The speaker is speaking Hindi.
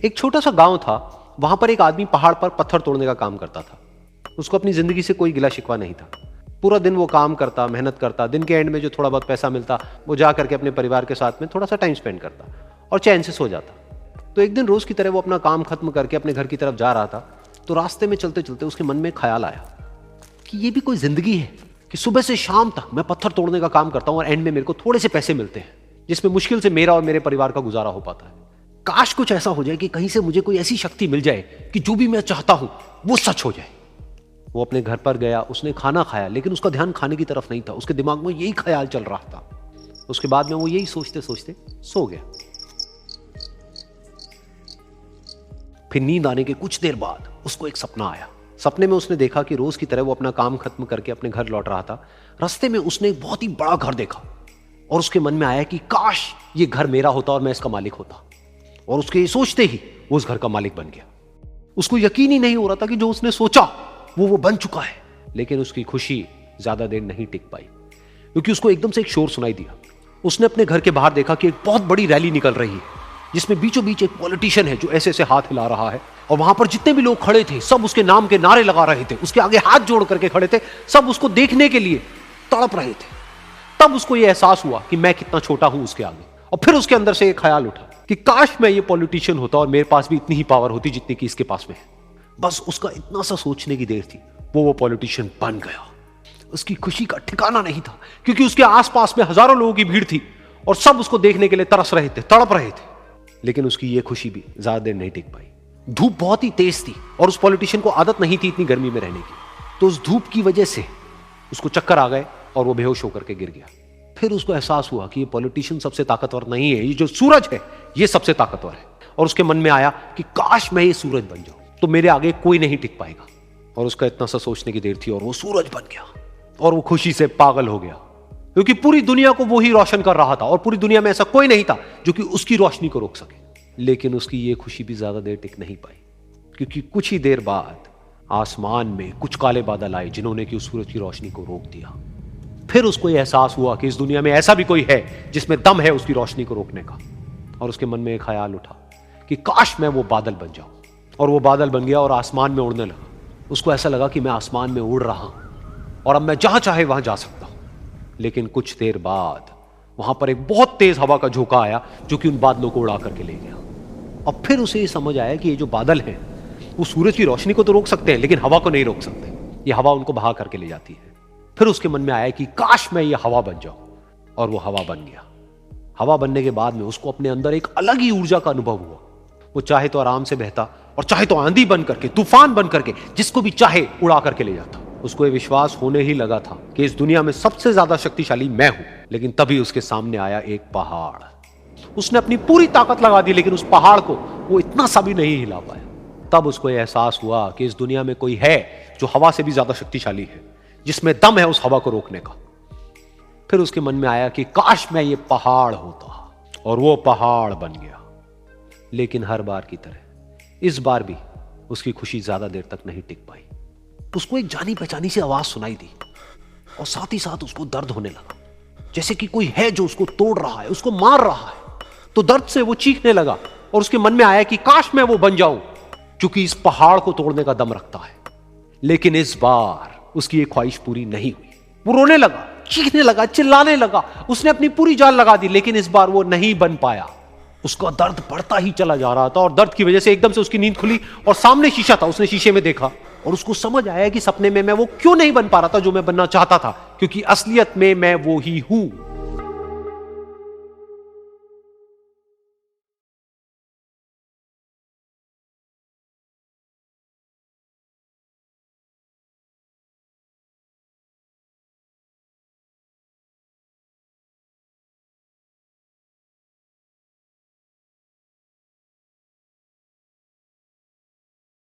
एक छोटा सा गांव था, वहां पर एक आदमी पहाड़ पर पत्थर तोड़ने का काम करता था। उसको अपनी जिंदगी से कोई गिला शिकवा नहीं था। पूरा दिन वो काम करता, मेहनत करता, दिन के एंड में जो थोड़ा बहुत पैसा मिलता वो जा करके अपने परिवार के साथ में थोड़ा सा टाइम स्पेंड करता और चैन से सो जाता। तो एक दिन रोज की तरह वो अपना काम खत्म करके अपने घर की तरफ जा रहा था, तो रास्ते में चलते चलते उसके मन में ख्याल आया कि ये भी कोई जिंदगी है कि सुबह से शाम तक मैं पत्थर तोड़ने का काम करता हूं और एंड में मेरे को थोड़े से पैसे मिलते हैं, जिसमें मुश्किल से मेरा और मेरे परिवार का गुजारा हो पाता है। काश कुछ ऐसा हो जाए कि कहीं से मुझे कोई ऐसी शक्ति मिल जाए कि जो भी मैं चाहता हूं वो सच हो जाए। वो अपने घर पर गया, उसने खाना खाया, लेकिन उसका ध्यान खाने की तरफ नहीं था। उसके दिमाग में यही ख्याल चल रहा था। उसके बाद में वो यही सोचते सोचते सो गया। फिर नींद आने के कुछ देर बाद उसको एक सपना आया। सपने में उसने देखा कि रोज की तरह वो अपना काम खत्म करके अपने घर लौट रहा था। रास्ते में उसने एक बहुत ही बड़ा घर देखा और उसके मन में आया कि काश ये घर मेरा होता और मैं इसका मालिक होता। और उसके ये सोचते ही वो उस घर का मालिक बन गया। उसको यकीन ही नहीं हो रहा था कि जो उसने सोचा वो बन चुका है। लेकिन उसकी खुशी ज्यादा देर नहीं टिक पाई, क्योंकि उसको एकदम से एक शोर सुनाई दिया। उसने अपने घर के बाहर देखा कि एक बहुत बड़ी रैली निकल रही है, जिसमें बीचों बीच एक पॉलिटिशियन है जो ऐसे ऐसे हाथ हिला रहा है। और वहां पर जितने भी लोग खड़े थे सब उसके नाम के नारे लगा रहे थे, उसके आगे हाथ जोड़ करके खड़े थे, सब उसको देखने के लिए तड़प रहे थे। तब उसको यह एहसास हुआ कि मैं कितना छोटा हूं उसके आगे। और फिर उसके अंदर से एक ख्याल उठा कि काश मैं ये पॉलिटिशियन होता और मेरे पास भी इतनी ही पावर होती जितनी कि इसके पास में है। बस उसका इतना सा सोचने की देर थी, वो पॉलिटिशियन बन गया। उसकी खुशी का ठिकाना नहीं था, क्योंकि उसके आसपास में हजारों लोगों की भीड़ थी और सब उसको देखने के लिए तरस रहे थे, तड़प रहे थे। लेकिन उसकी ये खुशी भी ज्यादा देर नहीं टिक पाई। धूप बहुत ही तेज थी और उस पॉलिटिशियन को आदत नहीं थी इतनी गर्मी में रहने की। तो उस धूप की वजह से उसको चक्कर आ गए और वो बेहोश होकर के गिर गया। फिर उसको एहसास हुआ कि ये पॉलिटिशियन सबसे ताकतवर नहीं है, ये जो सूरज है ये सबसे ताकतवर है। और उसके मन में आया कि काश मैं ये सूरज बन जाऊं तो मेरे आगे कोई नहीं टिक पाएगा। और उसका इतना सा सोचने की देर थी और वो सूरज बन गया। और वो खुशी से पागल हो गया, क्योंकि पूरी दुनिया को वो ही रोशन कर रहा था और पूरी दुनिया में ऐसा कोई नहीं था जो कि उसकी रोशनी को रोक सके। लेकिन उसकी ये खुशी भी ज्यादा देर टिक नहीं पाई, क्योंकि कुछ ही देर बाद आसमान में कुछ काले बादल आए जिन्होंने कि उस सूरज की रोशनी को रोक दिया। फिर उसको यह एहसास हुआ कि इस दुनिया में ऐसा भी कोई है जिसमें दम है उसकी रोशनी को रोकने का। और उसके मन में एक ख्याल उठा कि काश मैं वो बादल बन जाऊं। और वो बादल बन गया और आसमान में उड़ने लगा। उसको ऐसा लगा कि मैं आसमान में उड़ रहा हूं और अब मैं जहां चाहे वहां जा सकता हूं। लेकिन कुछ देर बाद वहां पर एक बहुत तेज हवा का झोंका आया जो कि उन बादलों को उड़ा करके ले गया। और फिर उसे ये समझ आया कि ये जो बादल हैं वो सूरज की रोशनी को तो रोक सकते हैं, लेकिन हवा को नहीं रोक सकते। ये हवा उनको बहा करके ले जाती है। फिर उसके मन में आया कि काश मैं ये हवा बन जाऊं। और वो हवा बन गया। हवा बनने के बाद में उसको अपने अंदर एक अलग ही ऊर्जा का अनुभव हुआ। वो चाहे तो आराम से बहता और चाहे तो आंधी बन करके, तूफान बन करके, जिसको भी चाहे उड़ा करके ले जाता। उसको ये विश्वास होने ही लगा था कि इस दुनिया में सबसे ज्यादा शक्तिशाली मैं हूं। लेकिन तभी उसके सामने आया एक पहाड़। उसने अपनी पूरी ताकत लगा दी, लेकिन उस पहाड़ को वो इतना सा भी नहीं हिला पाया। तब उसको यह एहसास हुआ कि इस दुनिया में कोई है जो हवा से भी ज्यादा शक्तिशाली है, जिसमें दम है उस हवा को रोकने का। फिर उसके मन में आया कि काश मैं ये पहाड़ होता। और वो पहाड़ बन गया। लेकिन हर बार की तरह इस बार भी उसकी खुशी ज्यादा देर तक नहीं टिक पाई। उसको एक जानी पहचानी सी आवाज सुनाई दी और साथ ही साथ उसको दर्द होने लगा, जैसे कि कोई है जो उसको तोड़ रहा है, उसको मार रहा है। तो दर्द से वो चीखने लगा और उसके मन में आया कि काश मैं वो बन जाऊं क्योंकि इस पहाड़ को तोड़ने का दम रखता है। लेकिन इस बार उसकी ये ख्वाहिश पूरी नहीं हुई। वो रोने लगा, चीखने लगा, चिल्लाने लगा। उसने अपनी पूरी जान लगा दी, लेकिन इस बार वो नहीं बन पाया। उसका दर्द बढ़ता ही चला जा रहा था और दर्द की वजह से एकदम से उसकी नींद खुली और सामने शीशा था। उसने शीशे में देखा और उसको समझ आया कि सपने में मैं वो क्यों नहीं बन पा रहा था जो मैं बनना चाहता था, क्योंकि असलियत में मैं वो ही हूं।